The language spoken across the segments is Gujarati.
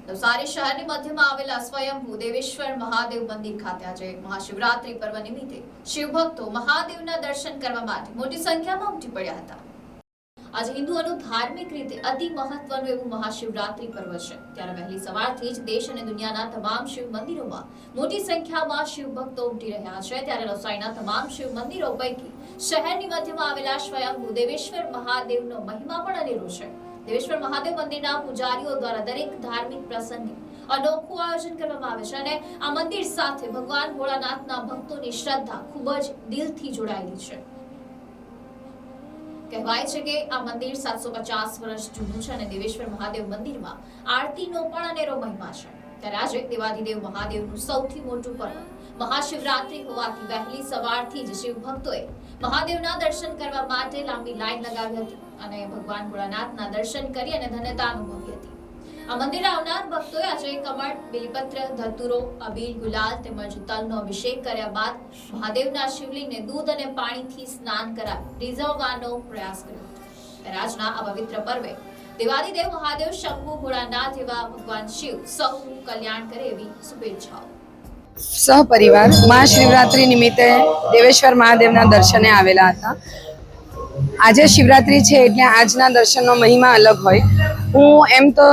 નવસારી શહેરની મધ્યમાં આવેલા સ્વયંભૂ દેવેશ્વર મહાદેવ મંદિર ખાતે આજે મહાશિવરાત્રી પર્વ નિમિત્તે શિવભક્તો મહાદેવના દર્શન કરવા માટે મોટી સંખ્યામાં ઉમટી પડ્યા હતા। आज हिंदुओं धार्मिक रीते अति महत्वનું એવું મહાશિવરાત્રી પર્વ છે। ત્યારે વહેલી સવારથી જ દેશ અને દુનિયાના તમામ શિવ મંદિરોમાં મોટી સંખ્યામાં શિવ ભક્તો ઉમટી રહ્યા છે। ત્યારે નવસારીના તમામ શિવ મંદિરો પૈકી શહેરની મધ્યમાં આવેલા સ્વયંભૂ દેવેશ્વર મહાદેવનો મહિમા પણ અનેરો છે। દેવેશ્વર મહાદેવ મંદિરના પૂજારીઓ દ્વારા દરેક ધાર્મિક પ્રસંગે અનોખું આયોજન કરવામાં આવે છે અને આ મંદિર સાથે ભગવાન ભોળાનાથના ભક્તોની શ્રદ્ધા ખૂબ જ દિલથી જોડાયેલી છે। કહેવાય છે કે આ મંદિર 750 વર્ષ જૂનું છે અને દેવેશ્વર મહાદેવ મંદિરમાં આરતીનો પણ અનેરો મહિમા છે। ત્યારે આજે દેવાધિદેવ મહાદેવનું સૌથી મોટું પર્વ મહાશિવરાત્રી હોવાથી વહેલી સવારથી જ શિવ ભક્તોએ મહાદેવના દર્શન કરવા માટે લાંબી લાઈન લગાવી હતી અને ભગવાન ભોળાનાથના દર્શન કરી અને ધન્યતા અનુભવી હતી। આ મંદિરે આવનાર ભક્તોએ આજે કમળ, બેલપત્ર, ધતુરો, અબીલ, ગુલાલ તેમજ તલનો અભિષેક કર્યા બાદ મહાદેવના શિવલિંગને દૂધ અને પાણીથી સ્નાન કરાવી રીઝવવાનો પ્રયાસ કર્યો। રાજના આ પવિત્ર પર્વે દેવાધિદેવ મહાદેવ, શંભુ, ભોળાનાથ એવા ભગવાન શિવ સૌનું કલ્યાણ કરે એવી શુભેચ્છાઓ। સહપરિવાર મહાશિવરાત્રી નિમિત્તે દેવેશ્વર મહાદેવના દર્શને આવેલા હતા। આજે શિવરાત્રી છે એટલે આજના દર્શનનો મહિમા અલગ હોય। હું એમ તો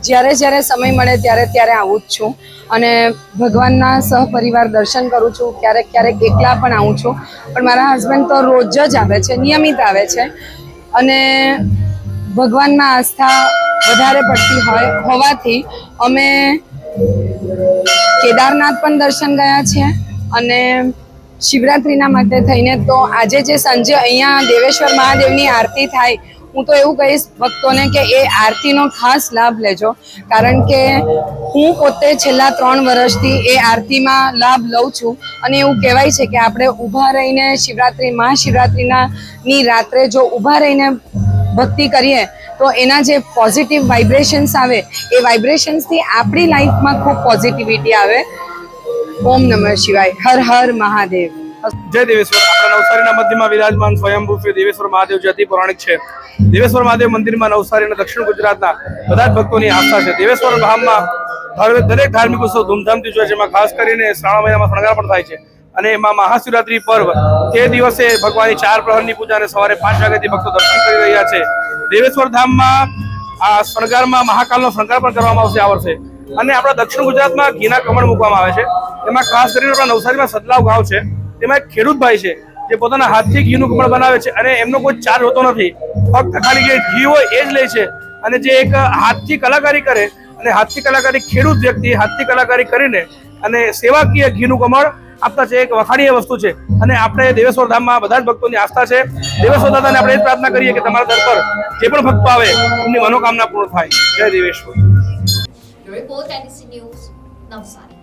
જ્યારે જ્યારે સમય મળે ત્યારે આવું જ છું અને ભગવાનના સહપરિવાર દર્શન કરું છું। ક્યારેક એકલા પણ આવું છું, પણ મારા હસબન્ડ તો રોજ જ આવે છે, નિયમિત આવે છે અને ભગવાનમાં આસ્થા વધારે પડતી હોવાથી અમે કેદારનાથ પણ દર્શન ગયા છે અને શિવરાત્રીના માટે થઈને તો આજે જે સાંજે અહીંયા દેવેશ્વર મહાદેવની આરતી થાય, હું તો એવું કહીશ ભક્તોને કે એ આરતીનો ખાસ લાભ લેજો, કારણ કે હું પોતે છેલ્લા 3 વર્ષથી એ આરતીમાં લાભ લઉં છું અને એવું કહેવાય છે કે આપણે ઊભા રહીને મહાશિવરાત્રીની રાત્રે જો ઊભા રહીને ભક્તિ કરીએ તો એના જે પોઝિટિવ વાઇબ્રેશન્સ આવે એ વાઇબ્રેશન્સથી આપણી લાઈફમાં ખૂબ પોઝિટિવિટી આવે। ઓમ નમઃ શિવાય, હર હર મહાદેવ। जय देवेश्वर। अपना नवसारी मध्य में विराजमान स्वयंभू श्री देवेश्वर महादेव जी अति पौराणिक है। देवेश्वर महादेव मंदिर में नवसारी दक्षिण गुजरात बधा ज भक्तों की आस्था है। देवेश्वर धाम में दरेक धार्मिक उत्सव धूमधाम थी जोए छे। खास करीने श्रावण महीना में शणगार पण थाय छे અને એમાં મહાશિવરાત્રી પર્વ તે દિવસે ભગવાનની 4 પ્રહરની પૂજા અને સવારે 5 વાગ્યાથી ભક્તો દર્શન કરી રહ્યા છે। દેવેશ્વર ધામમાં આ શણગારમાં મહાકાલનો શણગાર પણ કરવામાં આવશે આ વર્ષે અને આપણા દક્ષિણ ગુજરાતમાં ઘીના કમળ મૂકવામાં આવે છે। એમાં ખાસ કરીને આપણા નવસારીમાં સદલાવ ગામ છે, તેમાં એક ખેડૂત ભાઈ છે જે પોતાના હાથથી ઘીનું કમળ બનાવે છે અને એમનો કોઈ ચાર્જ હોતો નથી, ફક્ત ખાલી જે ઘી હોય એ જ લે છે અને જે એક હાથથી કલાકારી કરે અને હાથથી કલાકારી ખેડૂત વ્યક્તિ હાથથી કલાકારી કરીને અને સેવાકીય ઘીનું કમળ આપતા છે, એક વખાણીય વસ્તુ છે અને આપણે દેવેશ્વર ધામમાં બધા જ ભક્તોની આસ્થા છે। દેવેશ્વર દાદાને આપણે એ પ્રાર્થના કરીએ કે તમારા દર પર જે પણ ભક્તો આવે એમની મનોકામના પૂર્ણ થાય। જય Deveshwar. Report NBC news, Navsari.